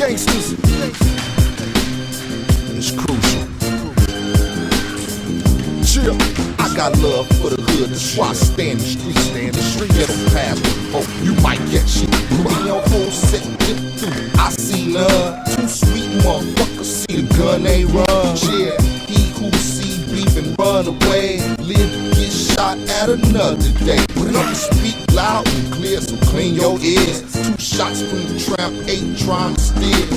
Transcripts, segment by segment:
gangsters. It's crucial. Chill. I got love for the hood, that's why I stand the street, ghetto pass. Oh, you might get shit. Me on full set, get through. I see love, too sweet motherfuckers. See the gun, they run. Yeah, he who see beef and run away, live to get shot at another day. When I speak loud and clear, so clean your ears. 2 shots from the tramp, 8 trying to steal.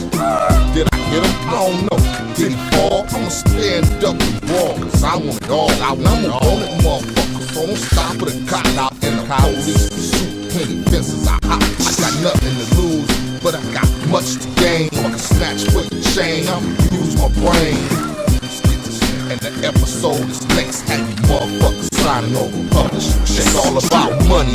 Did I hit him? I don't know. Did he fall? I'ma stand up and brawl, cause I want it all. I'm a bonnet motherfucker, so don't stop with a cop out in the police pursuit. Plenty fences I hop. I got nothing to lose, but I got much to gain. I can snatch for your chain, I'ma use my brain. And the episode is next. Have you motherfuckers signing over publishing. It's all about money,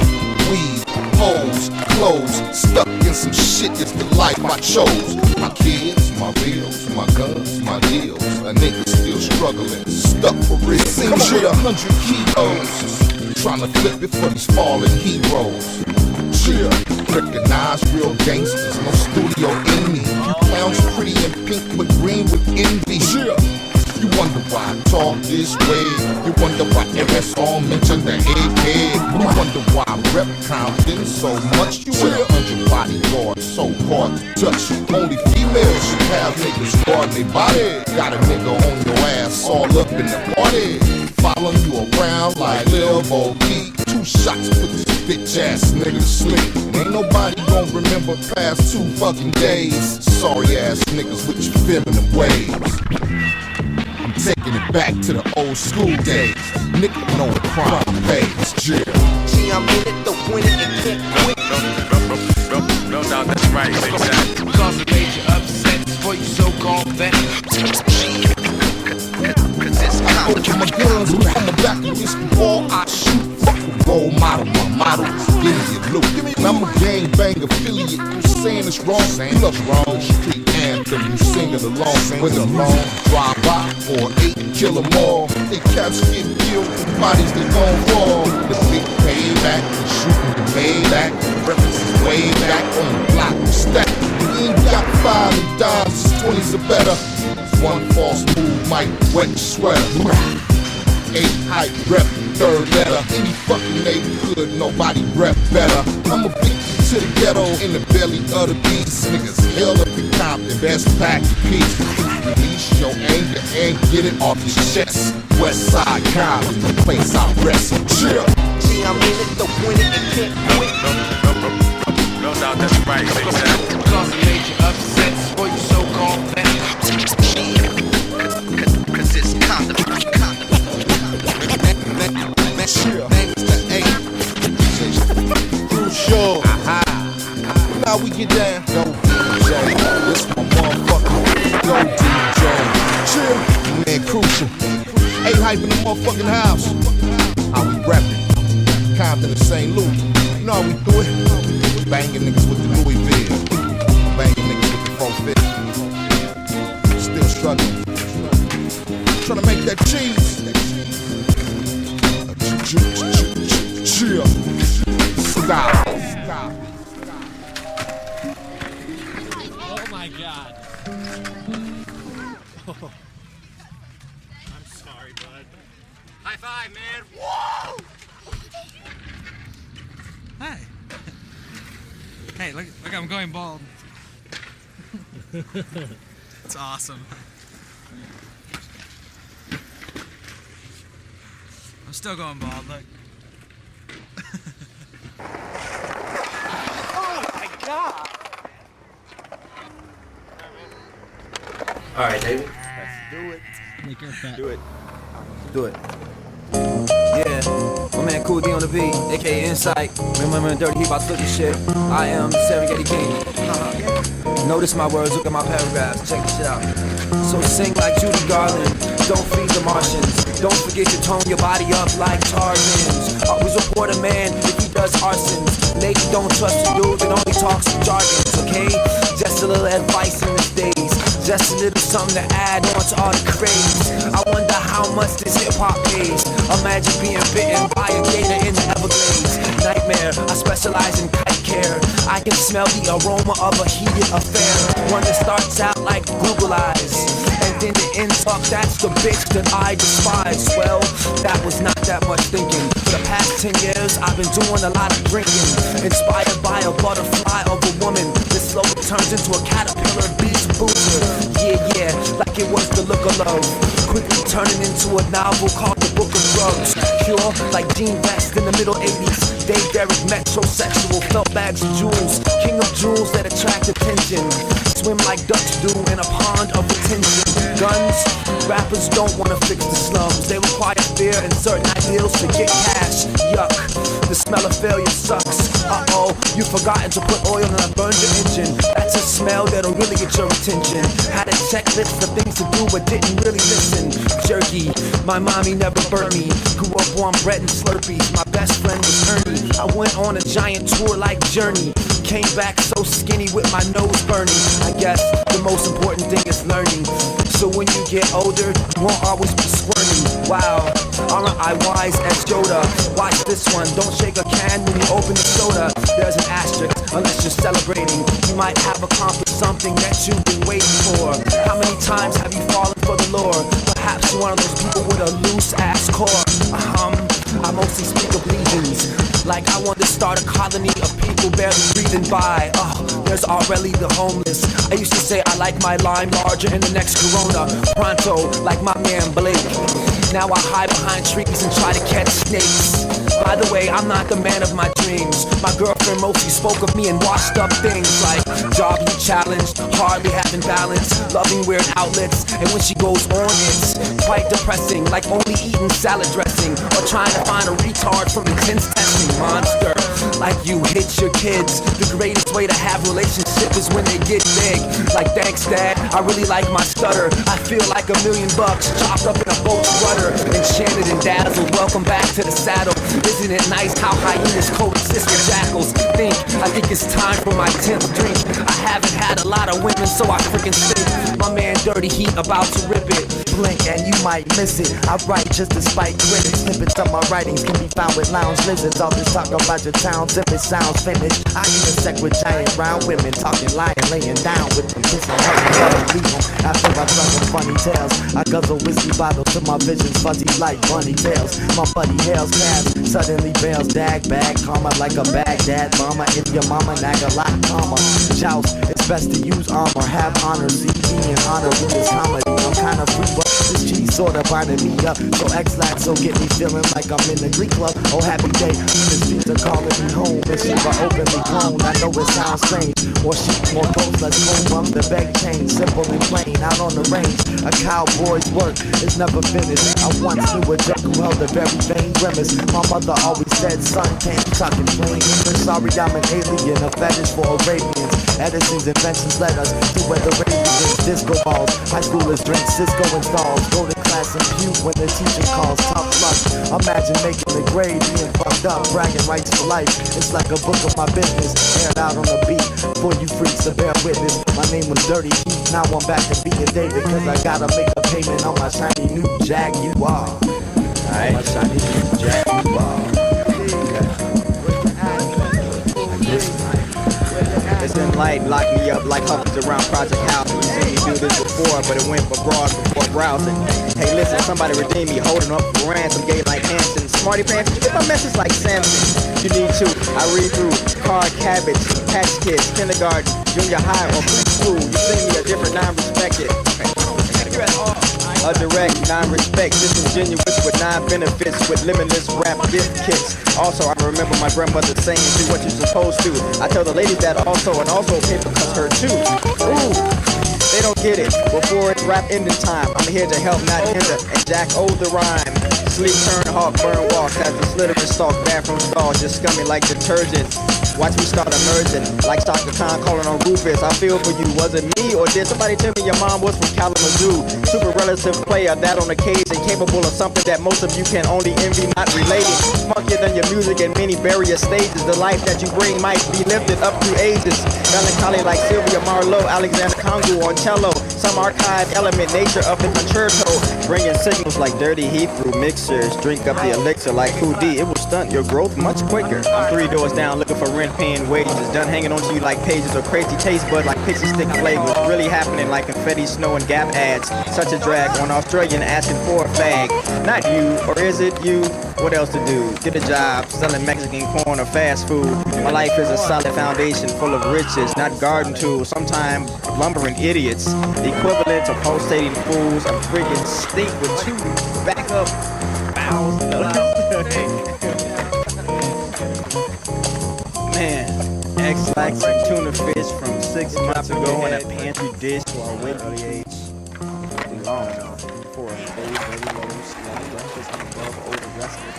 weed, hoes, clothes. Stuck in some shit, it's the life I chose. My kids, my bills, my guns, my deals. A nigga still struggling, stuck for real. Come with 100 kilos, trying to flip it for these fallen heroes. Chill, recognize real gangsters, no studio enemy. You clowns pretty and pink but green with envy. Chill. You wonder why I talk this way. You wonder why MS all mentioned the egghead. You wonder why I rep Compton so much. You with 100 bodyguards, so hard to touch. Only females should have niggas guarding their body. Got a nigga on your ass all up in the party, following you around like Lil Bo Peep. 2 shots put this bitch ass nigga to sleep. Ain't nobody gon' remember past 2 fucking days. Sorry ass niggas with your feminine ways. Taking it back to the old school days. Nigga know the crime pays. Yeah. Gee, I'm in it, the win it, and can't quit. No, that's right, exactly. Cause it made you upset for you so-called vet. I go for my guns, I'm back against the wall. I shoot, fuck a role model. My motto is give me a loot. And I'm a gangbang affiliate. You saying it's wrong, you love wrong. Street anthem, you sing it along. When the long drive by or 8 kill them all. They caps get killed, the bodies they gon' fall. The big payback, the shooting the Maybach. References way back on the block we stack. We ain't got 5 and dimes, 20s are better. 1 false move might wet your sweater. 8 hype rep, 3rd letter. Any fucking neighborhood, nobody rep better. I'm a victim to the ghetto in the belly of the beast. Niggas hell up in Compton, best pack of peace. Release your anger and get it off your chest. West Side Compton, the place I rest. Chill. Gee, I'm in it, the win it, and can't quit. No doubt, that's right, exactly. Cause it made you upset for you so-called vet. Cause it's condom. Chill. Crucial. Now we get down. Yo, DJ. This my motherfucker. Yo, DJ. Chill. Man, Crucial. 8 hype in the motherfucking house. How we rapping? Compton and St. Louis. You know how we do it? Banging niggas with the Louisville. Banging niggas with the 450. Still struggling. Trying to make that cheese. Chill. Stop. Oh my God. Oh. I'm sorry, bud. High five, man. Whoa! Hi. Hey, look, I'm going bald. It's awesome. I'm still going bald, look. Oh my God! Alright, David. Do it. Make her fat. Do it. Do it. Yeah, my man Cool D on the beat, aka Insight. Remember Dirty, he about to look at shit. I am Serengeti King. Notice my words, look at my paragraphs, check this shit out. So sing like Judy Garland, don't feed the Martians. Don't forget to tone your body up like Tarzan's. Always report a man if he does arsons. Lady, don't trust a dude that only talks in jargons, okay? Just a little advice in these days. Just a little something to add on to all the craze. I wonder how much this hip-hop pays. Imagine being bitten by a gator in the Everglades. Nightmare, I specialize in kite care. I can smell the aroma of a heated affair. One that starts out like Google eyes, and then the end talk, that's the bitch that I despise. Well, that was not that much thinking. For the past 10 years, I've been doing a lot of drinking, inspired by a butterfly of a woman that slowly turns into a caterpillar beast booster. Yeah, like it was the look of love, quickly turning into a novel called The Book of Drugs. Pure like Gene West in the middle 80s. Dave Derrick, metrosexual, felt bags of jewels, king of jewels that attract attention. Swim like ducks do in a pond of retention. Guns, rappers don't wanna fix the slums. They require fear and certain ideals to get cash. Yuck, the smell of failure sucks. Uh-oh, you've forgotten to put oil in a burned your engine. That's a smell that'll really get your attention. Had a checklist of things to do but didn't really listen. Jerky, my mommy never burnt me. Grew up on bread and Slurpees. My best friend was Ernie. I went on a giant tour like Journey. Came back so skinny with my nose burning. I guess the most important thing is learning. So when you get older, you won't always be squirming. Wow, aren't I wise as Yoda? Watch this one, don't shake a can when you open the soda. There's an asterisk, unless you're celebrating. You might have accomplished something that you've been waiting for. How many times have you fallen for the lure? Perhaps you're one of those people with a loose ass core. I mostly speak of legions, like I want to start a colony of people barely breathing by. There's already the homeless. I used to say I like my lime larger in the next Corona. Pronto, like my man Blake. Now I hide behind trees and try to catch snakes. By the way, I'm not the man of my dreams. My girlfriend mostly spoke of me in washed up things like jogging challenged, hardly having balance, loving weird outlets, and when she goes on it's quite depressing, like only eating salad dressing or trying to find a retard from intense testing. Monster, like you hit your kids. The greatest way to have relationship is when they get big. Like thanks dad, I really like my stutter. I feel like $1 million chopped up in a boat's rudder. Enchanted and dazzled, welcome back to the saddle. Isn't it nice how hyenas coexist with jackals? I think it's time for my 10th drink. I haven't had a lot of women, so I freaking stink. My man Dirty Heat about to rip it. Blink and you might miss it. I write just to spite critics. Snippets of my writings can be found with lounge lizards. All this talk about your town, if it sounds finished. I intersect with giant round women, talking, lying, laying down with them, kissing, hugging, leave them. After I tell them funny tales, I guzzle whiskey bottles till my vision's fuzzy like bunny tails. My buddy hails cabs, suddenly bails, dag bag, karma like a Baghdad bomber. If your mama nag a lot, calmer. Joust, it's best to use armor, have honor, see me in honor with this comedy. I'm kinda free, but this cheese sorta binding me up. So X-Lax, so get me feeling like I'm in the Glee Club. Oh, happy day, the streets are calling me home. If she were openly grown, I know it sounds strange. More sheep, more goats, let's comb up the bag chain. Simple and plain, out on the range. A cowboy's work is never finished. I once knew a jerk who held a very vain grimace. My mother always said, son, can't you talk in plain English? Sorry, I'm an alien, a fetish for Arabians. Edison's inventions led us to where the radians, disco balls. High schoolers drink Cisco installs. Go to class and puke when the teacher calls tough luck. Imagine making the grade, being fucked up, bragging rights for life. It's like a book of my business, aired out on the beat. For you freaks to bear witness, my name was Dirty Heat. Now I'm back to being David, cause I gotta make a payment on my shiny new Jaguar. Alright, my shiny new Jaguar. It's been light, lock me up like Huffers around Project House. You seen me do this before, but it went abroad before browsing. Hey listen, somebody redeem me, holding up for ransom, gay like Hanson. Smarty pants, you get my message like Samson. You need to, I read through Card Cabbage, Patch Kids, Kindergarten, Junior High, or Preschool. You see me a different, non-respected. A direct, non-respect, disingenuous with non-benefits, with limitless rap gift kits. Also, I remember my grandmother saying, do what you're supposed to. I tell the ladies that also, and also paper cuts her too. Ooh, they don't get it. Before it's rap ending time, I'm here to help, not hinder, and Jack owes the rhyme. Sleep, turn, hawk, burn, walks, as the slithering stalk, bathroom stall, just scummy like detergent. Watch me start emerging, like Dr. Khan calling on Rufus. I feel for you, was it me or did somebody tell me your mom was from Kalamazoo? Super relative player, that on occasion, capable of something that most of you can only envy, not related. Funkier than your music in many various stages. The life that you bring might be lifted up through ages. Melancholy like Sylvia Marlowe, Alexander Congo on cello. Some archived element, nature of the concerto. Bringing signals like Dirty Heat through mixers. Drink up the elixir like Houdini. It will stunt your growth much quicker. I'm 3 doors down looking for rent paying wages. Done hanging onto you like pages or crazy taste bud like pixie stick flavors. Really happening like confetti, snow, and Gap ads. Such a drag on Australian asking for a fag. Not you, or is it you? What else to do? Get a job, selling Mexican corn or fast food. My life is a solid foundation full of riches, not garden tools. Sometimes lumbering idiots. The equivalent of pulsating fools. A friggin' stink with 2 backup bowels. Man, X-Lax and tuna fish from 6 months ago in a pantry dish to our wait early age. Long enough for a phase, very low, slow, breakfast, and above, overdressing.